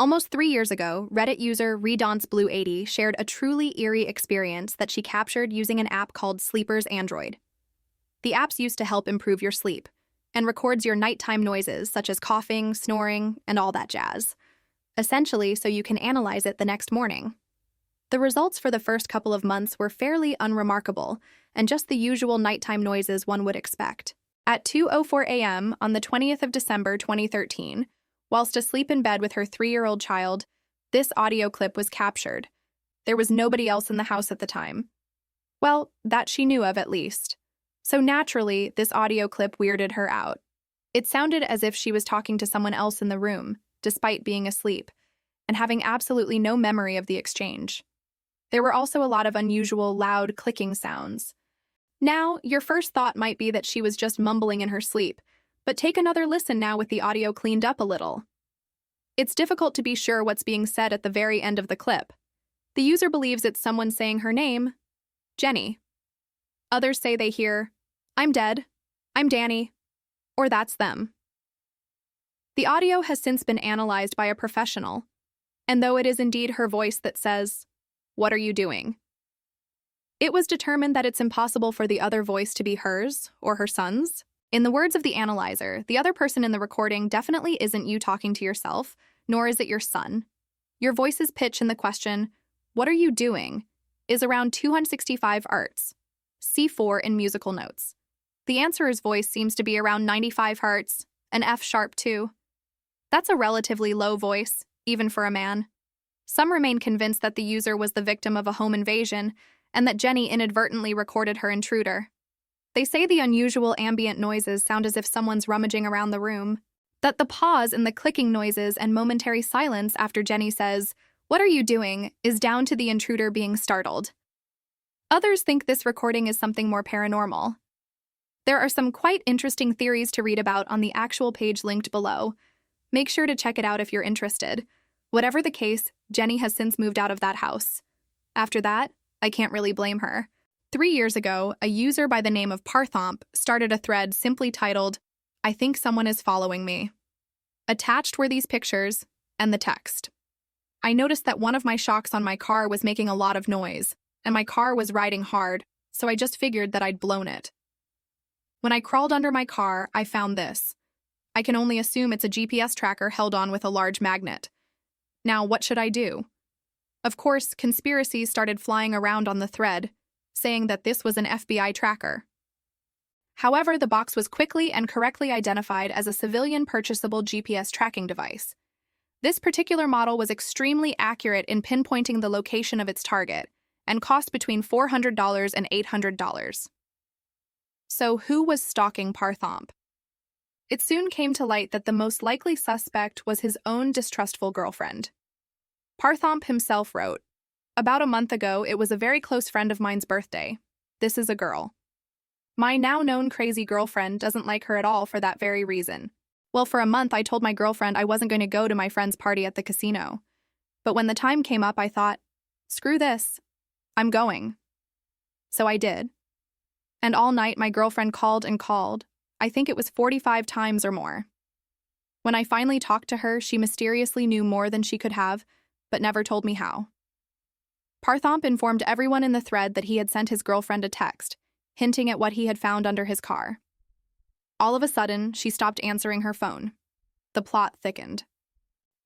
Almost 3 years ago, Reddit user RedonceBlue80 shared a truly eerie experience that she captured using an app called Sleeper's Android. The app's used to help improve your sleep and records your nighttime noises such as coughing, snoring, and all that jazz, essentially so you can analyze it the next morning. The results for the first couple of months were fairly unremarkable and just the usual nighttime noises one would expect. At 2:04 a.m. on the 20th of December 2013, whilst asleep in bed with her 3-year-old child, this audio clip was captured. There was nobody else in the house at the time. Well, that she knew of at least. So naturally, this audio clip weirded her out. It sounded as if she was talking to someone else in the room, despite being asleep, and having absolutely no memory of the exchange. There were also a lot of unusual, loud clicking sounds. Now, your first thought might be that she was just mumbling in her sleep, but take another listen now with the audio cleaned up a little. It's difficult to be sure what's being said at the very end of the clip. The user believes it's someone saying her name, Jenny. Others say they hear, "I'm dead," "I'm Danny," or "that's them." The audio has since been analyzed by a professional, and though it is indeed her voice that says, "What are you doing?" it was determined that it's impossible for the other voice to be hers or her son's. In the words of the analyzer, the other person in the recording definitely isn't you talking to yourself, nor is it your son. Your voice's pitch in the question, "What are you doing?" is around 265 Hz, C4 in musical notes. The answerer's voice seems to be around 95 Hz, an F sharp too. That's a relatively low voice, even for a man. Some remain convinced that the user was the victim of a home invasion and that Jenny inadvertently recorded her intruder. They say the unusual ambient noises sound as if someone's rummaging around the room, that the pause in the clicking noises and momentary silence after Jenny says, "What are you doing?" is down to the intruder being startled. Others think this recording is something more paranormal. There are some quite interesting theories to read about on the actual page linked below. Make sure to check it out if you're interested. Whatever the case, Jenny has since moved out of that house. After that, I can't really blame her. 3 years ago, a user by the name of Parthomp started a thread simply titled, "I think someone is following me." Attached were these pictures and the text. I noticed that one of my shocks on my car was making a lot of noise, and my car was riding hard, so I just figured that I'd blown it. When I crawled under my car, I found this. I can only assume it's a GPS tracker held on with a large magnet. Now, what should I do? Of course, conspiracies started flying around on the thread, saying that this was an FBI tracker. However, the box was quickly and correctly identified as a civilian purchasable GPS tracking device. This particular model was extremely accurate in pinpointing the location of its target and cost between $400 and $800. So who was stalking Parthomp? It soon came to light that the most likely suspect was his own distrustful girlfriend. Parthomp himself wrote, "About a month ago, it was a very close friend of mine's birthday. This is a girl. My now-known crazy girlfriend doesn't like her at all for that very reason. Well, for a month, I told my girlfriend I wasn't going to go to my friend's party at the casino. But when the time came up, I thought, screw this. I'm going. So I did. And all night, my girlfriend called and called. I think it was 45 times or more. When I finally talked to her, she mysteriously knew more than she could have, but never told me how." Parthomp informed everyone in the thread that he had sent his girlfriend a text, hinting at what he had found under his car. All of a sudden, she stopped answering her phone. The plot thickened.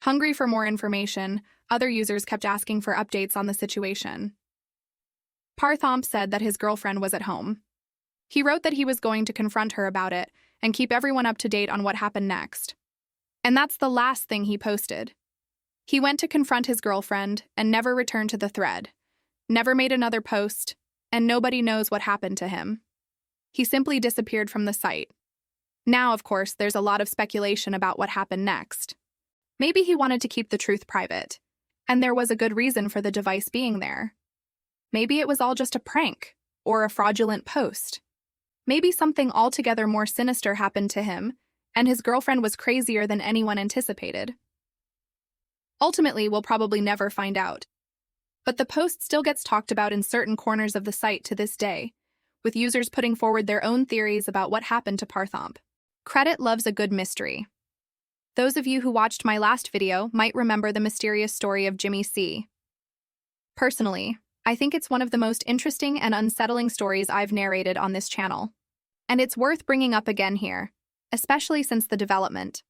Hungry for more information, other users kept asking for updates on the situation. Parthomp said that his girlfriend was at home. He wrote that he was going to confront her about it and keep everyone up to date on what happened next. And that's the last thing he posted. He went to confront his girlfriend and never returned to the thread, never made another post, and nobody knows what happened to him. He simply disappeared from the site. Now, of course, there's a lot of speculation about what happened next. Maybe he wanted to keep the truth private, and there was a good reason for the device being there. Maybe it was all just a prank, or a fraudulent post. Maybe something altogether more sinister happened to him, and his girlfriend was crazier than anyone anticipated. Ultimately, we'll probably never find out. But the post still gets talked about in certain corners of the site to this day, with users putting forward their own theories about what happened to Parthomp. Reddit loves a good mystery. Those of you who watched my last video might remember the mysterious story of Jimmy C. Personally, I think it's one of the most interesting and unsettling stories I've narrated on this channel. And it's worth bringing up again here, especially since the development.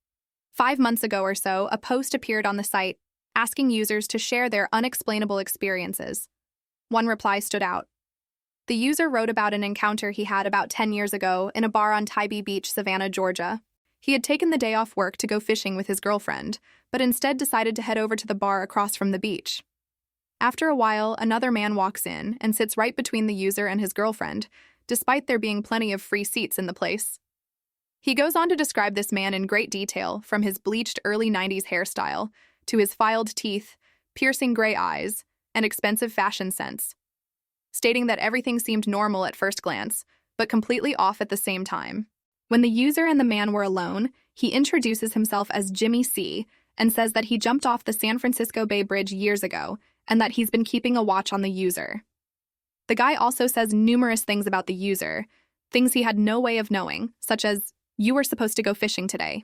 5 months ago or so, a post appeared on the site asking users to share their unexplainable experiences. One reply stood out. The user wrote about an encounter he had about 10 years ago in a bar on Tybee Beach, Savannah, Georgia. He had taken the day off work to go fishing with his girlfriend, but instead decided to head over to the bar across from the beach. After a while, another man walks in and sits right between the user and his girlfriend, despite there being plenty of free seats in the place. He goes on to describe this man in great detail, from his bleached early 90s hairstyle to his filed teeth, piercing gray eyes, and expensive fashion sense, stating that everything seemed normal at first glance, but completely off at the same time. When the user and the man were alone, he introduces himself as Jimmy C. and says that he jumped off the San Francisco Bay Bridge years ago and that he's been keeping a watch on the user. The guy also says numerous things about the user, things he had no way of knowing, such as, "You were supposed to go fishing today.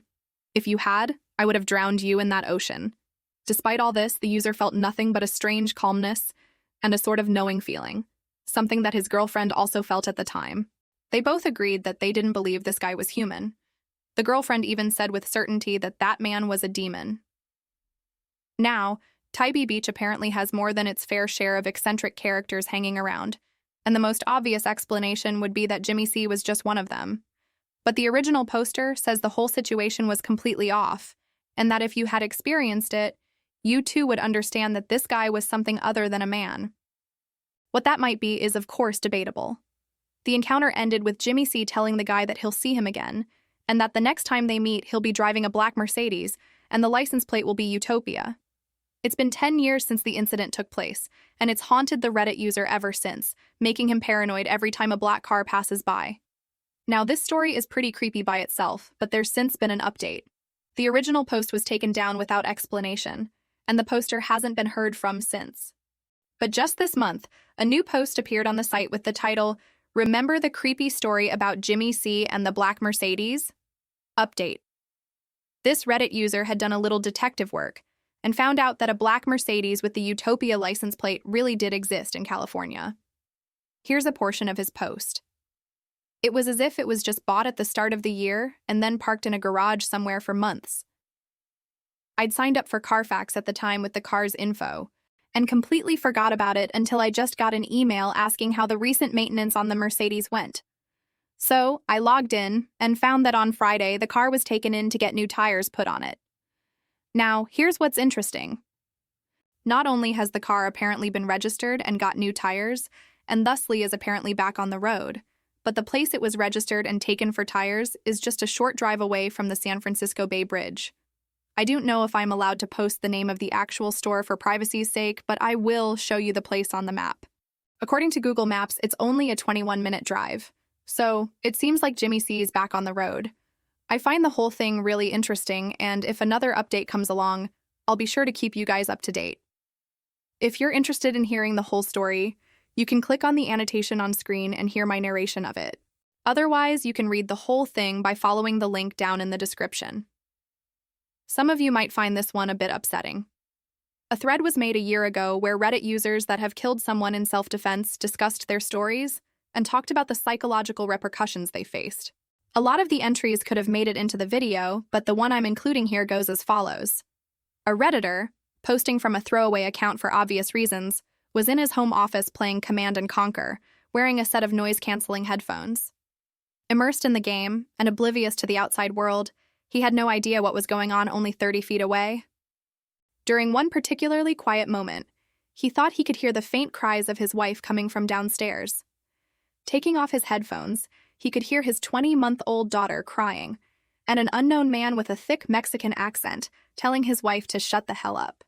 If you had, I would have drowned you in that ocean." Despite all this, the user felt nothing but a strange calmness and a sort of knowing feeling, something that his girlfriend also felt at the time. They both agreed that they didn't believe this guy was human. The girlfriend even said with certainty that that man was a demon. Now, Tybee Beach apparently has more than its fair share of eccentric characters hanging around, and the most obvious explanation would be that Jimmy C was just one of them. But the original poster says the whole situation was completely off, and that if you had experienced it, you too would understand that this guy was something other than a man. What that might be is, of course, debatable. The encounter ended with Jimmy C telling the guy that he'll see him again, and that the next time they meet, he'll be driving a black Mercedes, and the license plate will be Utopia. It's been 10 years since the incident took place, and it's haunted the Reddit user ever since, making him paranoid every time a black car passes by. Now, this story is pretty creepy by itself, but there's since been an update. The original post was taken down without explanation, and the poster hasn't been heard from since. But just this month, a new post appeared on the site with the title, "Remember the creepy story about Jimmy C and the black Mercedes?" Update. This Reddit user had done a little detective work and found out that a black Mercedes with the Utopia license plate really did exist in California. Here's a portion of his post. "It was as if it was just bought at the start of the year and then parked in a garage somewhere for months. I'd signed up for Carfax at the time with the car's info, and completely forgot about it until I just got an email asking how the recent maintenance on the Mercedes went. So I logged in and found that on Friday the car was taken in to get new tires put on it. Now, here's what's interesting. Not only has the car apparently been registered and got new tires, and thusly is apparently back on the road, but the place it was registered and taken for tires is just a short drive away from the San Francisco Bay Bridge. I don't know if I'm allowed to post the name of the actual store for privacy's sake, but I will show you the place on the map. According to Google Maps, it's only a 21-minute drive. So, it seems like Jimmy C is back on the road. I find the whole thing really interesting, and if another update comes along, I'll be sure to keep you guys up to date. If you're interested in hearing the whole story, you can click on the annotation on screen and hear my narration of it. Otherwise, you can read the whole thing by following the link down in the description. Some of you might find this one a bit upsetting. A thread was made a year ago where Reddit users that have killed someone in self-defense discussed their stories and talked about the psychological repercussions they faced. A lot of the entries could have made it into the video, but the one I'm including here goes as follows. A Redditor, posting from a throwaway account for obvious reasons, was in his home office playing Command & Conquer, wearing a set of noise-canceling headphones. Immersed in the game and oblivious to the outside world, he had no idea what was going on only 30 feet away. During one particularly quiet moment, he thought he could hear the faint cries of his wife coming from downstairs. Taking off his headphones, he could hear his 20-month-old daughter crying, and an unknown man with a thick Mexican accent telling his wife to shut the hell up.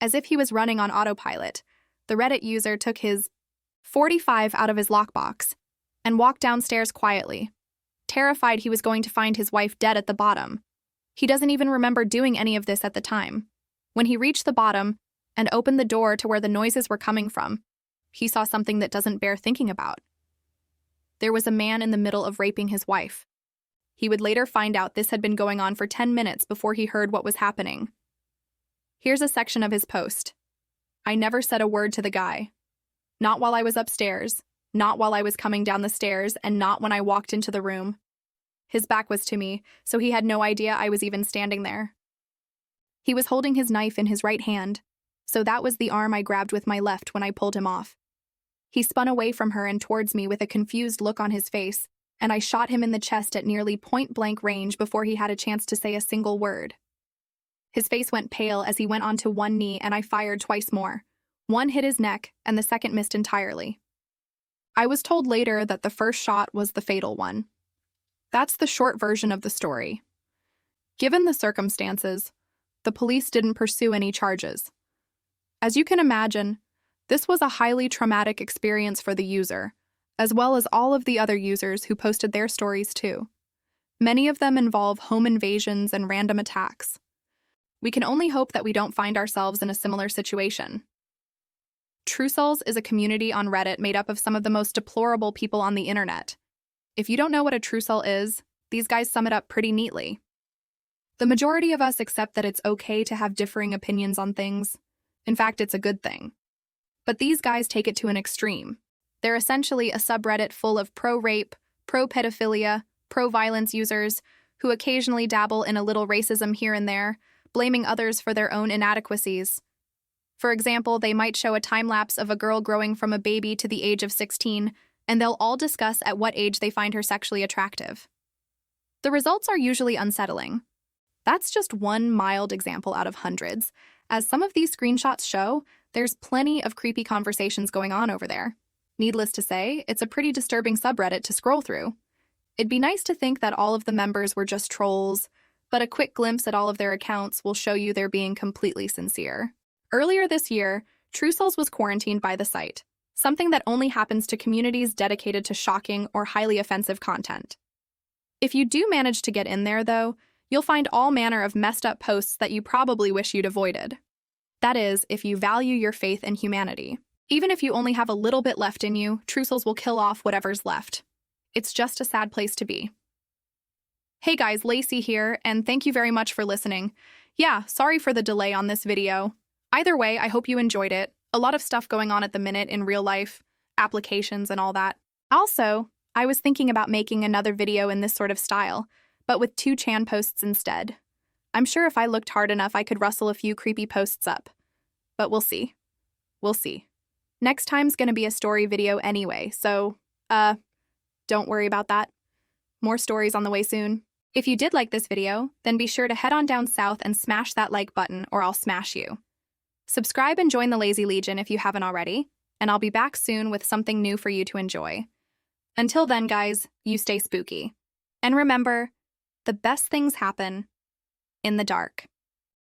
As if he was running on autopilot, the Reddit user took his 45 out of his lockbox and walked downstairs quietly, terrified he was going to find his wife dead at the bottom. He doesn't even remember doing any of this at the time. When he reached the bottom and opened the door to where the noises were coming from, he saw something that doesn't bear thinking about. There was a man in the middle of raping his wife. He would later find out this had been going on for 10 minutes before he heard what was happening. Here's a section of his post. I never said a word to the guy. Not while I was upstairs, not while I was coming down the stairs, and not when I walked into the room. His back was to me, so he had no idea I was even standing there. He was holding his knife in his right hand, so that was the arm I grabbed with my left when I pulled him off. He spun away from her and towards me with a confused look on his face, and I shot him in the chest at nearly point-blank range before he had a chance to say a single word. His face went pale as he went onto one knee, and I fired twice more. One hit his neck, and the second missed entirely. I was told later that the first shot was the fatal one. That's the short version of the story. Given the circumstances, the police didn't pursue any charges. As you can imagine, this was a highly traumatic experience for the user, as well as all of the other users who posted their stories too. Many of them involve home invasions and random attacks. We can only hope that we don't find ourselves in a similar situation. TrueSouls is a community on Reddit made up of some of the most deplorable people on the internet. If you don't know what a TrueSoul is, these guys sum it up pretty neatly. The majority of us accept that it's okay to have differing opinions on things. In fact, it's a good thing. But these guys take it to an extreme. They're essentially a subreddit full of pro-rape, pro-pedophilia, pro-violence users who occasionally dabble in a little racism here and there, blaming others for their own inadequacies. For example, they might show a time-lapse of a girl growing from a baby to the age of 16, and they'll all discuss at what age they find her sexually attractive. The results are usually unsettling. That's just one mild example out of hundreds. As some of these screenshots show, there's plenty of creepy conversations going on over there. Needless to say, it's a pretty disturbing subreddit to scroll through. It'd be nice to think that all of the members were just trolls, but a quick glimpse at all of their accounts will show you they're being completely sincere. Earlier this year, TrueSouls was quarantined by the site, something that only happens to communities dedicated to shocking or highly offensive content. If you do manage to get in there, though, you'll find all manner of messed up posts that you probably wish you'd avoided. That is, if you value your faith in humanity. Even if you only have a little bit left in you, TrueSouls will kill off whatever's left. It's just a sad place to be. Hey guys, Lacey here, and thank you very much for listening. Yeah, sorry for the delay on this video. Either way, I hope you enjoyed it. A lot of stuff going on at the minute in real life, applications and all that. Also, I was thinking about making another video in this sort of style, but with 2 Chan posts instead. I'm sure if I looked hard enough, I could rustle a few creepy posts up. But we'll see. We'll see. Next time's gonna be a story video anyway, so, don't worry about that. More stories on the way soon. If you did like this video, then be sure to head on down south and smash that like button or I'll smash you. Subscribe and join the Lazy Legion if you haven't already, and I'll be back soon with something new for you to enjoy. Until then, guys, you stay spooky. And remember, the best things happen in the dark.